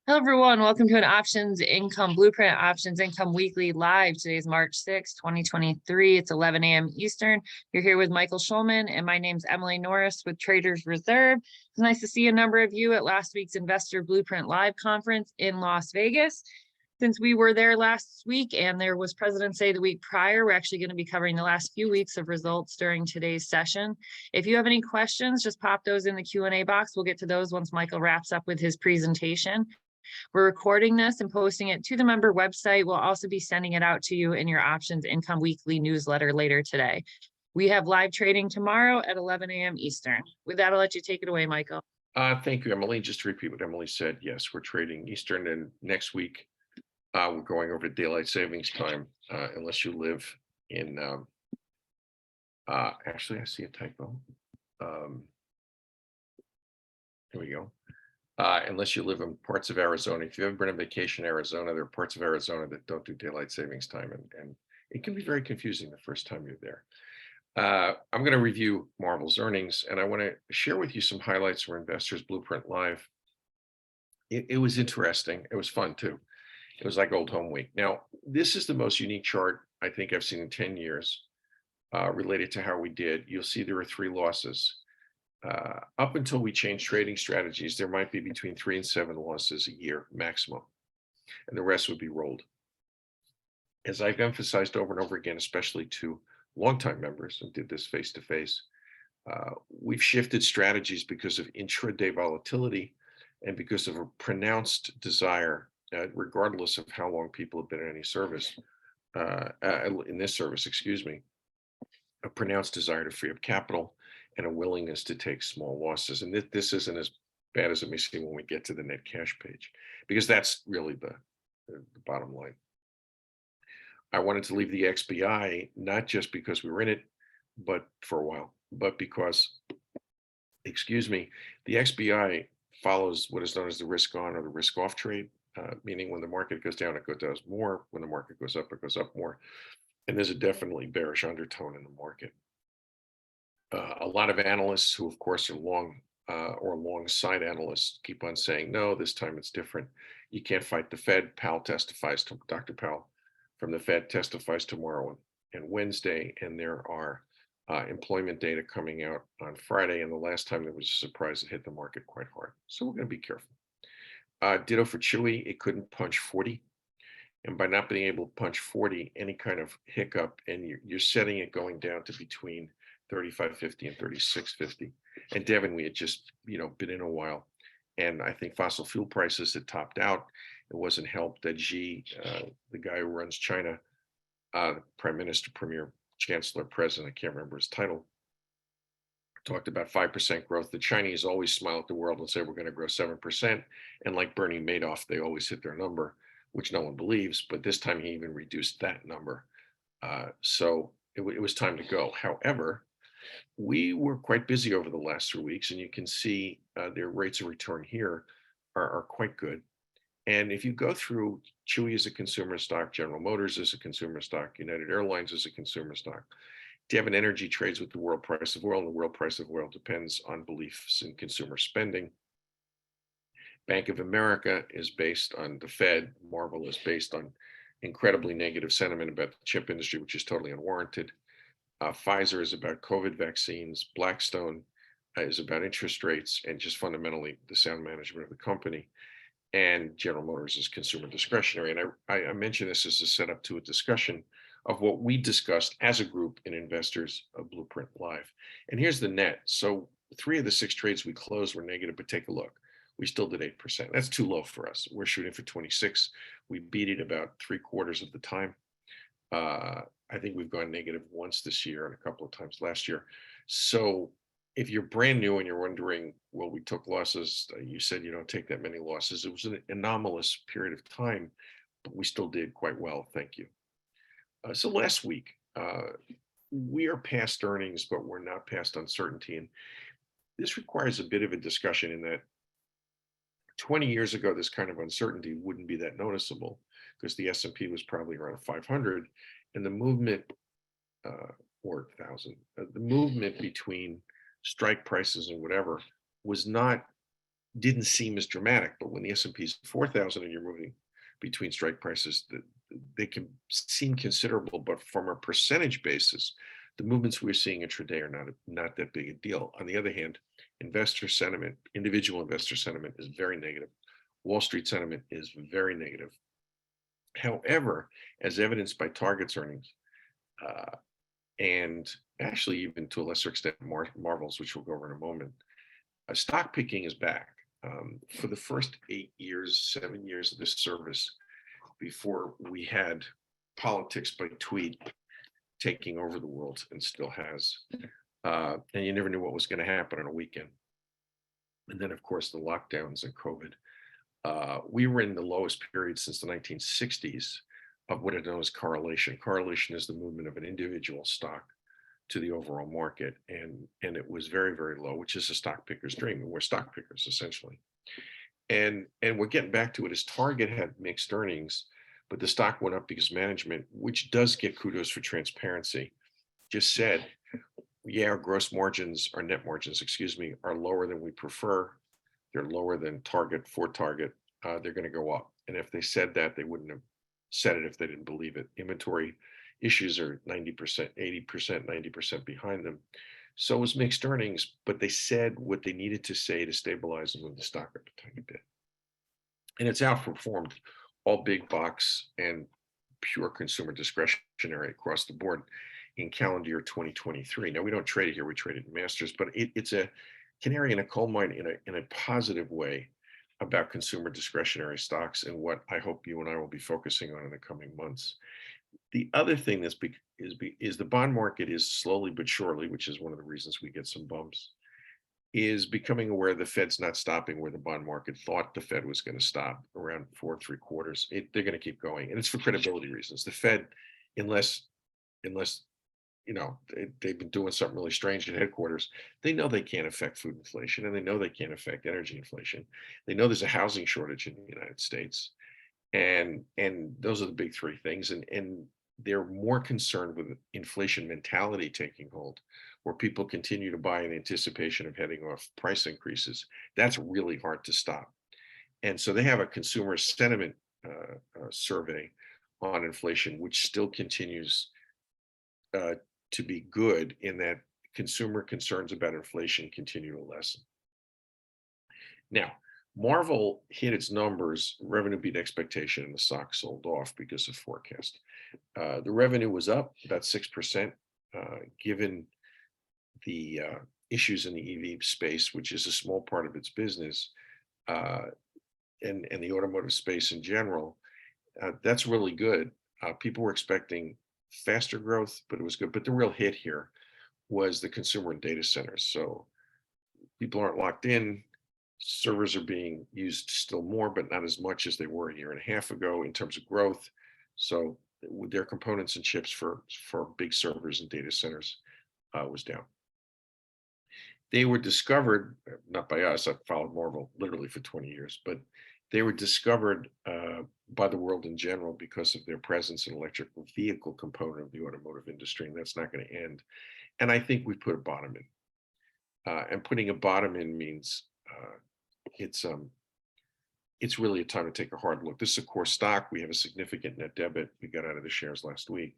Hello, everyone. Welcome to an Options Income Blueprint Options Income Weekly Live. Today is March 6th, 2023. It's 11 a.m. Eastern. You're here with Michael Schulman, and my name's Emily Norris with Traders Reserve. It's nice to see a number of you at last week's Investor Blueprint Live conference in Las Vegas. Since we were there last week and there was President's Day the week prior, we're actually going to be covering the last few weeks of results during today's session. If you have any questions, just pop those in the Q&A box. We'll get to those once Michael wraps up with his presentation. We're recording this and posting it to the member website. We'll also be sending it out to you in your Options Income Weekly newsletter later today. We have live trading tomorrow at 11 a.m. Eastern. With that, I'll let you take it away, Michael. Thank you, Emily. Just to repeat what Emily said, yes, we're trading Eastern, and next week we're going over daylight savings time unless you live in, actually, I see a typo. Here we go. Unless you live in parts of Arizona. If you've ever been on vacation in Arizona, there are parts of Arizona that don't do daylight savings time, and it can be very confusing the first time you're there. I'm going to review Marvell's earnings, and I want to share with you some highlights from Investors Blueprint Live. It was interesting. It was fun, too. It was like old home week. Now, this is the most unique chart I think I've seen in 10 years related to how we did. You'll see there were 3 losses. Up until we changed trading strategies, there might be between 3 and 7 losses a year maximum, and the rest would be rolled. As I've emphasized over and over again, especially to longtime members and did this face to face, we've shifted strategies because of intraday volatility and because of a pronounced desire, regardless of how long people have been in any service, in this service, excuse me, a pronounced desire to free up capital and a willingness to take small losses. And this isn't as bad as it may seem when we get to the net cash page, because that's really the bottom line. I wanted to leave the XBI, not just because we were in it, but for a while, but because, excuse me, the XBI follows what is known as the risk on or the risk off trade, meaning when the market goes down, it goes more. When the market goes up, it goes up more. And there's a definitely bearish undertone in the market. A lot of analysts who, of course, are long or alongside analysts keep on saying, no, this time it's different. You can't fight the Fed. Dr. Powell from the Fed testifies tomorrow and Wednesday, and there are employment data coming out on Friday. And the last time there was a surprise, it hit the market quite hard. So we're going to be careful. Ditto for Chewy, it couldn't punch 40. And by not being able to punch 40, any kind of hiccup, and you're setting it going down to between 35.50 and 36.50. And Devon, we had just been in a while, and I think fossil fuel prices had topped out. It wasn't helped that Xi, the guy who runs China, Prime Minister, Premier, Chancellor, President, I can't remember his title, talked about 5% growth. The Chinese always smile at the world and say we're going to grow 7%, and like Bernie Madoff, they always hit their number, which no one believes. But this time he even reduced that number, so it was time to go. However, we were quite busy over the last 3 weeks, and you can see their rates of return here are quite good. And if you go through, Chewy is a consumer stock, General Motors is a consumer stock, United Airlines is a consumer stock. Devon Energy trades with the world price of oil, and the world price of oil depends on beliefs in consumer spending. Bank of America is based on the Fed. Marvell is based on incredibly negative sentiment about the chip industry, which is totally unwarranted. Pfizer is about COVID vaccines. Blackstone is about interest rates and just fundamentally the sound management of the company. And General Motors is consumer discretionary. And I mention this as a setup to a discussion of what we discussed as a group in Investors Blueprint Live. And here's the net. So 3 of the 6 trades we closed were negative, but take a look. We still did 8%. That's too low for us. We're shooting for 26. We beat it about 3/4 of the time. I think we've gone negative once this year and a couple of times last year. So if you're brand new and you're wondering, well, we took losses, you said you don't take that many losses. It was an anomalous period of time, but we still did quite well. Thank you. So last week, we are past earnings, but we're not past uncertainty. And this requires a bit of a discussion in that 20 years ago, this kind of uncertainty wouldn't be that noticeable because the S&P was probably around 500, and the movement, or 1,000, the movement between strike prices and whatever was not didn't seem as dramatic. But when the S&P is 4,000 and you're moving between strike prices, they can seem considerable. But from a percentage basis, the movements we're seeing intraday are not that big a deal. On the other hand, investor sentiment, individual investor sentiment, is very negative. Wall Street sentiment is very negative. However, as evidenced by Target's earnings, uh, and actually even to a lesser extent Marvell's, which we'll go over in a moment, stock picking is back. For the first 8 years, 7 years of this service, before we had politics by tweet taking over the world, and still has, and you never knew what was going to happen on a weekend. And then, of course, the lockdowns and COVID. We were in the lowest period since the 1960s of what is known as correlation. Correlation is the movement of an individual stock to the overall market, and it was very, very low, which is a stock picker's dream, and we're stock pickers essentially. And we're getting back to it, as Target had mixed earnings, but the stock went up because management, which does get kudos for transparency, just said, yeah, our gross margins, our net margins, excuse me, are lower than we prefer. They're lower than target for Target. They're going to go up. And if they said that, they wouldn't have said it if they didn't believe it. Inventory issues are 90%, 80%, 90% behind them. So it was mixed earnings, but they said what they needed to say to stabilize and move the stock up a tiny bit. And it's outperformed all big box and pure consumer discretionary across the board in calendar year 2023. Now, we don't trade it here, we trade it in Masters, but it's a canary in a coal mine in a positive way about consumer discretionary stocks, and what I hope you and I will be focusing on in the coming months. The other thing is the bond market is slowly but surely, which is one of the reasons we get some bumps, is becoming aware the Fed's not stopping where the bond market thought the Fed was going to stop, around 4.75. They're going to keep going, and it's for credibility reasons. The Fed, unless they've been doing something really strange at headquarters, they know they can't affect food inflation, and they know they can't affect energy inflation. They know there's a housing shortage in the United States, and those are the big three things. And they're more concerned with inflation mentality taking hold, where people continue to buy in anticipation of heading off price increases. That's really hard to stop. And so they have a consumer sentiment survey on inflation, which still continues to be good, in that consumer concerns about inflation continue to lessen. Now, Marvell hit its numbers, revenue beat expectation, and the stock sold off because of forecast. The revenue was up about 6%, given the issues in the EV space, which is a small part of its business, and the automotive space in general. That's really good. People were expecting faster growth, but it was good. But the real hit here was the consumer and data centers. So people aren't locked in. Servers are being used still more, but not as much as they were a year and a half ago in terms of growth. So their components and chips for big servers and data centers was down. They were discovered, not by us, I've followed Marvell literally for 20 years, but they were discovered by the world in general because of their presence in electric vehicle component of the automotive industry, and that's not going to end. And I think we put a bottom in. And putting a bottom in means it's really a time to take a hard look. This is a core stock. We have a significant net debit we got out of the shares last week.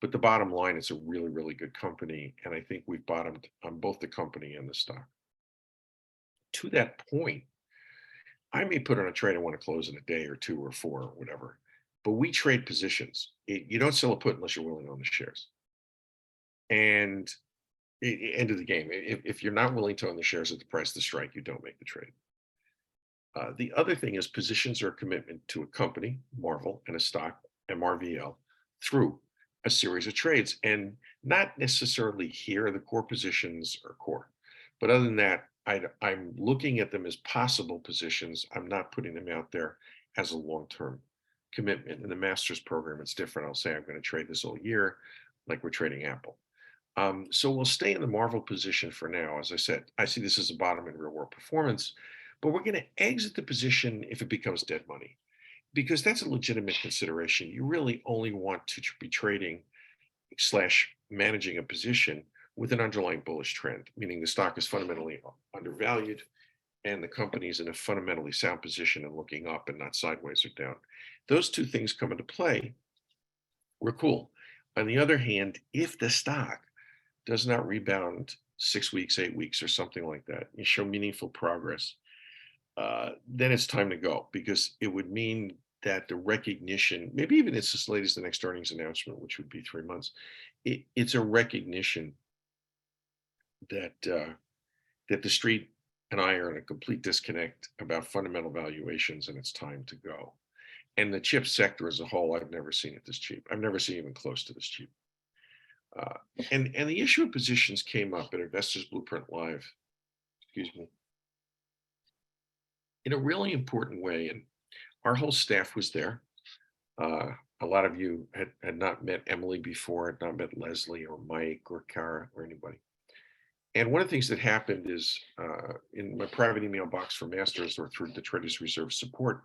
But the bottom line, it's a really, really good company. And I think we've bottomed on both the company and the stock. To that point, I may put on a trade I want to close in a day or two or four or whatever, but we trade positions. You don't sell a put unless you're willing to own the shares. And end of the game. If you're not willing to own the shares at the price of the strike, you don't make the trade. The other thing is, positions are a commitment to a company, Marvell, and a stock, MRVL, through a series of trades. And not necessarily here, the core positions are core. But other than that, I'm looking at them as possible positions. I'm not putting them out there as a long-term commitment. In the Masters program, it's different. I'll say I'm going to trade this all year, like we're trading Apple. So we'll stay in the Marvell position for now. As I said, I see this as a bottom in real world performance, but we're going to exit the position if it becomes dead money, because that's a legitimate consideration. You really only want to be trading / managing a position with an underlying bullish trend, meaning the stock is fundamentally undervalued and the company's in a fundamentally sound position and looking up and not sideways or down. Those two things come into play, we're cool. On the other hand, if the stock does not rebound 6 weeks, 8 weeks, or something like that, you show meaningful progress, then it's time to go, because it would mean that the recognition, maybe even it's as late as the next earnings announcement, which would be 3 months, it's a recognition that that the street and I are in a complete disconnect about fundamental valuations, and it's time to go. And the chip sector as a whole, I've never seen it this cheap. I've never seen even close to this cheap. Uh, and the issue of positions came up at Investors Blueprint Live, excuse me, in a really important way. And our whole staff was there. Uh, a lot of you had not met Emily before, had not met Leslie or Mike or Kara or anybody. And one of the things that happened is in my private email box for masters or through the Traders Reserve support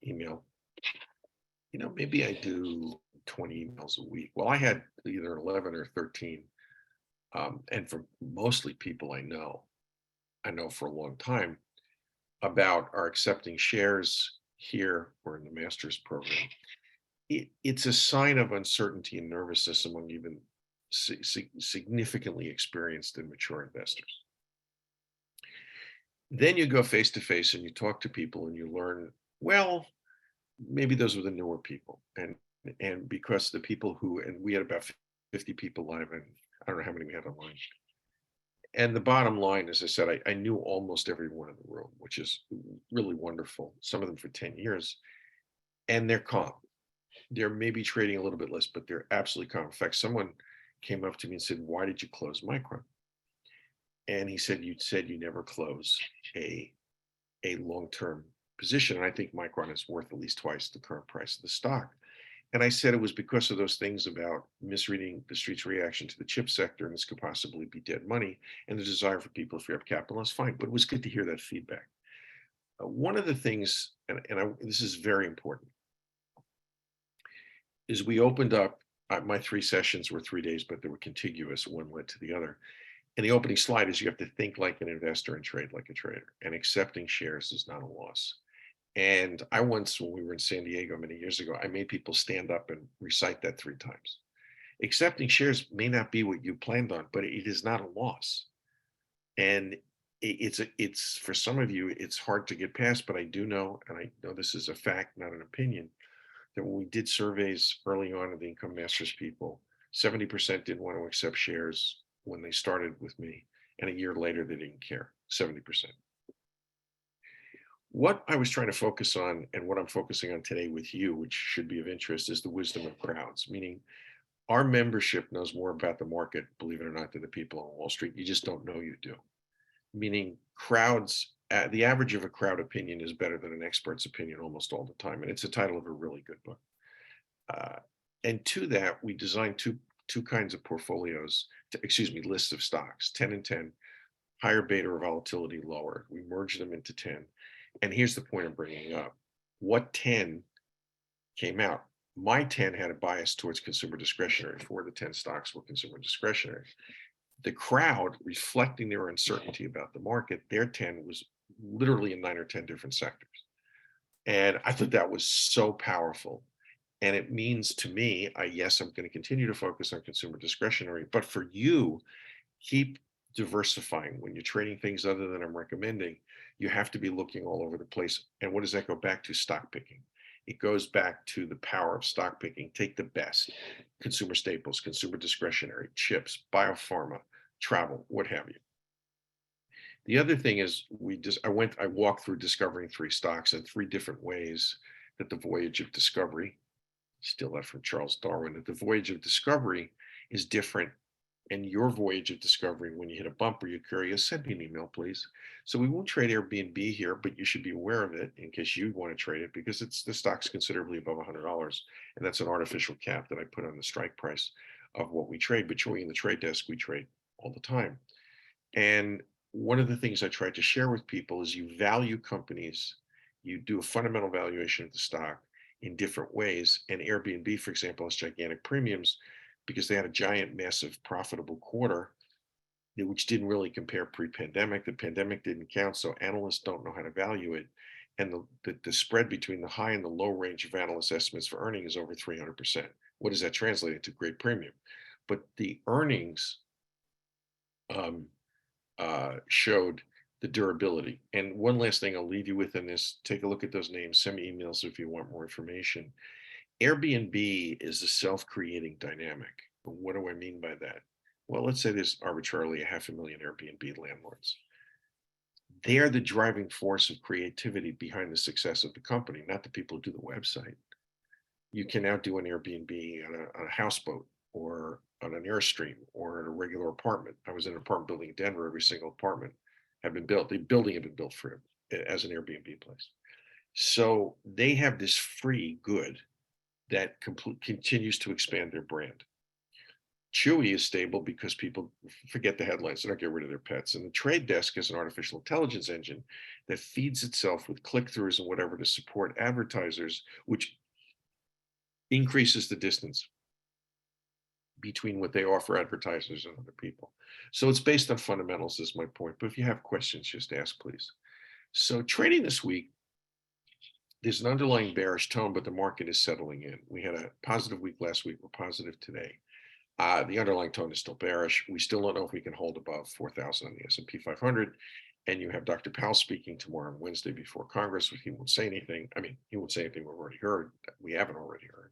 email, maybe I do 20 emails a week. Well, I had either 11 or 13. And for mostly people I know for a long time, about our accepting shares here or in the master's program. It's a sign of uncertainty and nervousness among even significantly experienced and mature investors. Then you go face to face and you talk to people and you learn, well, maybe those were the newer people. And because the people and we had about 50 people live, and I don't know how many we had online. And the bottom line, as I said, I knew almost everyone in the room, which is really wonderful. Some of them for 10 years, and they're calm. They're maybe trading a little bit less, but they're absolutely calm. In fact, someone came up to me and said, "Why did you close Micron?" And he said, "You said you never close a long-term position. And I think Micron is worth at least twice the current price of the stock." And I said it was because of those things about misreading the street's reaction to the chip sector, and this could possibly be dead money, and the desire for people to free up capital. That's fine, but it was good to hear that feedback. One of the things, this is very important, is we opened up, my 3 sessions were 3 days, but they were contiguous, one led to the other. And the opening slide is you have to think like an investor and trade like a trader, and accepting shares is not a loss. And I once, when we were in San Diego many years ago, I made people stand up and recite that 3 times. Accepting shares may not be what you planned on, but it is not a loss. And it's for some of you, it's hard to get past, but I do know, and I know this is a fact, not an opinion, that when we did surveys early on of the Income Masters people, 70% didn't want to accept shares when they started with me. And a year later, they didn't care, 70%. What I was trying to focus on, and what I'm focusing on today with you, which should be of interest, is the wisdom of crowds, meaning our membership knows more about the market, believe it or not, than the people on Wall Street. You just don't know you do. Meaning crowds, the average of a crowd opinion is better than an expert's opinion almost all the time. And it's the title of a really good book. And to that, we designed two kinds of portfolios, lists of stocks, 10 and 10, higher beta or volatility, lower. We merged them into 10. And here's the point I'm bringing up. What 10 came out? My 10 had a bias towards consumer discretionary. 4 of the 10 stocks were consumer discretionary. The crowd, reflecting their uncertainty about the market, their 10 was literally in 9 or 10 different sectors. And I thought that was so powerful. And it means to me, yes, I'm going to continue to focus on consumer discretionary, but for you, keep diversifying. When you're trading things other than I'm recommending, you have to be looking all over the place. And what does that go back to? Stock picking. It goes back to the power of stock picking. Take the best: consumer staples, consumer discretionary, chips, biopharma, travel, what have you. The other thing is I walked through discovering 3 stocks in 3 different ways, that the voyage of discovery, steal that from Charles Darwin, that the voyage of discovery is different. And your voyage of discovery, when you hit a bumper, you're curious, send me an email, please. So we won't trade Airbnb here, but you should be aware of it in case you want to trade it, because the stock's considerably above $100. And that's an artificial cap that I put on the strike price of what we trade. But in the trade desk, we trade all the time. And one of the things I tried to share with people is you value companies, you do a fundamental valuation of the stock in different ways. And Airbnb, for example, has gigantic premiums because they had a giant, massive, profitable quarter. which didn't really compare pre-pandemic. The pandemic didn't count, so analysts don't know how to value it. And the spread between the high and the low range of analyst estimates for earnings is over 300%. What does that translate into? Great premium. But the earnings um, showed the durability. And one last thing I'll leave you with in this, take a look at those names, send me emails if you want more information. Airbnb is a self-creating dynamic. But what do I mean by that? Well, let's say there's arbitrarily 500,000 Airbnb landlords. They're the driving force of creativity behind the success of the company, not the people who do the website. You can now do an Airbnb on a houseboat or on an Airstream or in a regular apartment. I was in an apartment building in Denver. Every single apartment had been built. The building had been built for it as an Airbnb place. So they have this free good that continues to expand their brand. Chewy is stable because people forget the headlines. They don't get rid of their pets. And the Trade Desk is an artificial intelligence engine that feeds itself with click-throughs and whatever to support advertisers, which increases the distance between what they offer advertisers and other people. So it's based on fundamentals is my point. But if you have questions, just ask, please. So trading this week, there's an underlying bearish tone, but the market is settling in. We had a positive week last week. We're positive today. The underlying tone is still bearish. We still don't know if we can hold above 4,000 on the S&P 500. And you have Dr. Powell speaking tomorrow on Wednesday before Congress. He won't say anything. I mean, he won't say anything we've already heard. We haven't already heard.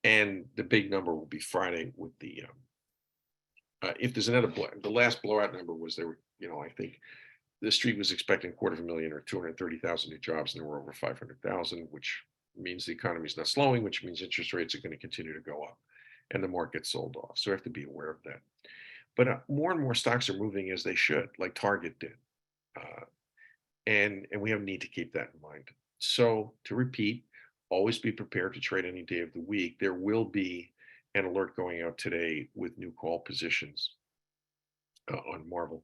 And the big number will be Friday with the, if there's another, the last blowout number was there, I think the street was expecting 250,000 or 230,000 new jobs, and there were over 500,000, which means the economy is not slowing, which means interest rates are going to continue to go up. And the market sold off. So we have to be aware of that. But more and more stocks are moving as they should, like Target did. And we have a need to keep that in mind. So to repeat, always be prepared to trade any day of the week. There will be an alert going out today with new call positions on Marvell.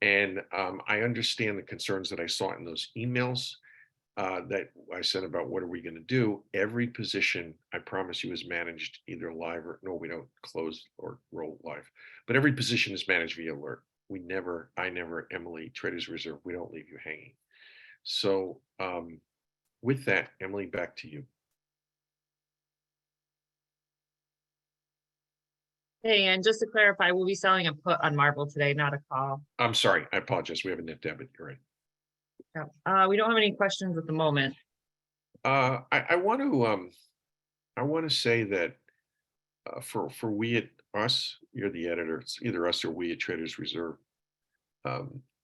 And I understand the concerns that I saw in those emails that I said about what are we going to do. Every position, I promise you, is managed either live or no, we don't close or roll live, but every position is managed via alert. I never, Emily, Traders Reserve, we don't leave you hanging. So with that, Emily, back to you. Hey, and just to clarify, we'll be selling a put on Marvell today, not a call. I'm sorry, I apologize. We have a net debit. You're right. Yeah. We don't have any questions at the moment. I want to say that for us, you're the editor. It's either us or we at Traders Reserve.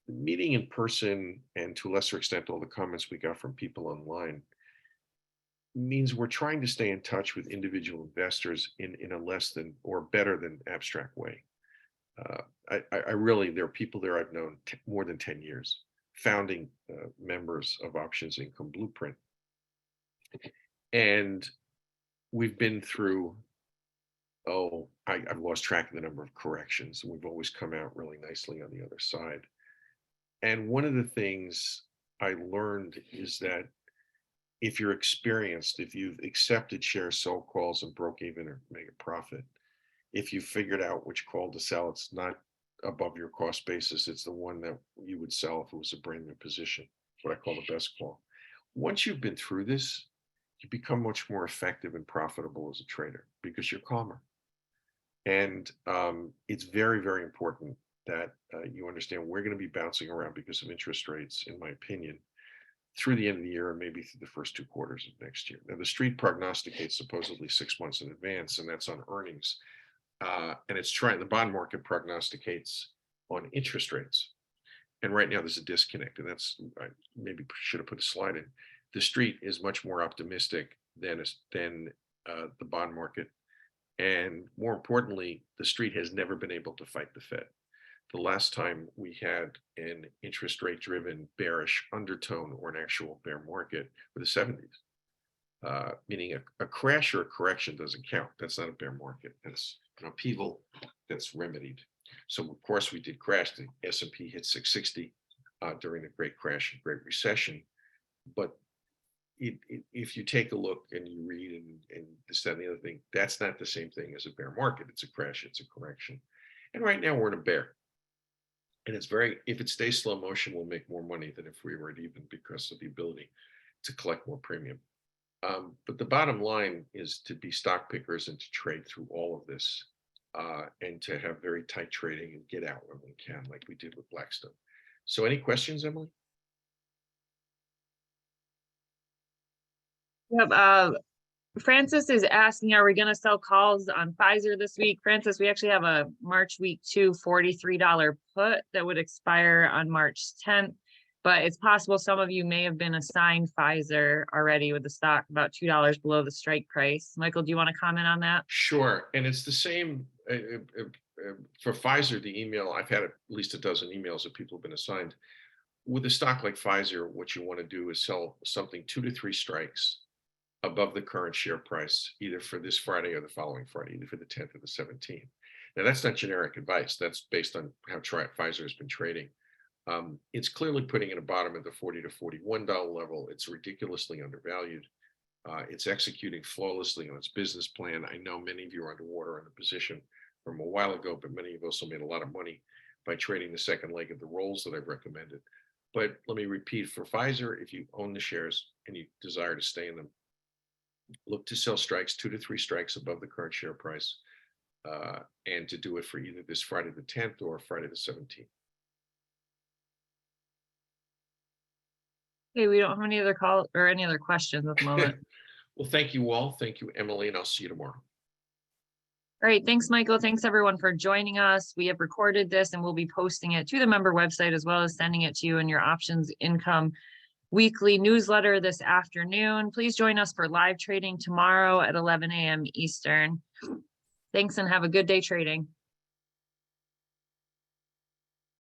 Meeting in person, and to a lesser extent, all the comments we got from people online, means we're trying to stay in touch with individual investors in a less than or better than abstract way. I really, there are people there I've known more than 10 years, founding members of Options Income Blueprint. And we've been through, I've lost track of the number of corrections. We've always come out really nicely on the other side. And one of the things I learned is that if you're experienced, if you've accepted share sell calls and broke even or made a profit, if you figured out which call to sell, it's not above your cost basis. It's the one that you would sell if it was a brand new position. It's what I call the best call. Once you've been through this, you become much more effective and profitable as a trader because you're calmer. And it's very, very important that you understand we're going to be bouncing around because of interest rates, in my opinion, through the end of the year and maybe through the first 2 quarters of next year. Now, the street prognosticates supposedly 6 months in advance, and that's on earnings. And the bond market prognosticates on interest rates. And right now there's a disconnect, and I maybe should have put a slide in. The street is much more optimistic than the bond market. And more importantly, the street has never been able to fight the Fed. The last time we had an interest rate driven bearish undertone or an actual bear market were the 70s, meaning a crash or a correction doesn't count. That's not a bear market. That's an upheaval that's remedied. So of course we did crash. The S&P hit 660 during the Great Crash and Great Recession. But if you take a look and you read and this, that, and the other thing, that's not the same thing as a bear market. It's a crash, it's a correction. And right now we're in a bear. And if it stays slow motion, we'll make more money than if we were at even because of the ability to collect more premium. But the bottom line is to be stock pickers and to trade through all of this, and to have very tight trading and get out when we can, like we did with Blackstone. So any questions, Emily? Yep, Francis is asking, are we gonna sell calls on Pfizer this week? Francis, we actually have a March week 2 $43 put that would expire on March 10th. But it's possible some of you may have been assigned Pfizer already with the stock about $2 below the strike price. Michael, do you want to comment on that? Sure, and it's the same for Pfizer. The email, I've had at least a dozen emails that people have been assigned. With a stock like Pfizer, what you want to do is sell something 2 to 3 strikes above the current share price, either for this Friday or the following Friday, either for the 10th or the 17th. Now, that's not generic advice. That's based on how Pfizer has been trading. It's clearly putting in a bottom at the $40 to $41 level. It's ridiculously undervalued. It's executing flawlessly on its business plan. I know many of you are underwater in the position from a while ago, but many of us also made a lot of money by trading the second leg of the rolls that I've recommended. But let me repeat, for Pfizer, if you own the shares and you desire to stay in them, look to sell strikes 2 to 3 strikes above the current share price, and to do it for either this Friday the 10th or Friday the 17th. Okay, we don't have any other call or any other questions at the moment. Well, thank you all. Thank you, Emily, and I'll see you tomorrow. All right, thanks, Michael. Thanks everyone for joining us. We have recorded this and we'll be posting it to the member website as well as sending it to you in your options income weekly newsletter this afternoon. Please join us for live trading tomorrow at 11 a.m. Eastern. Thanks and have a good day trading.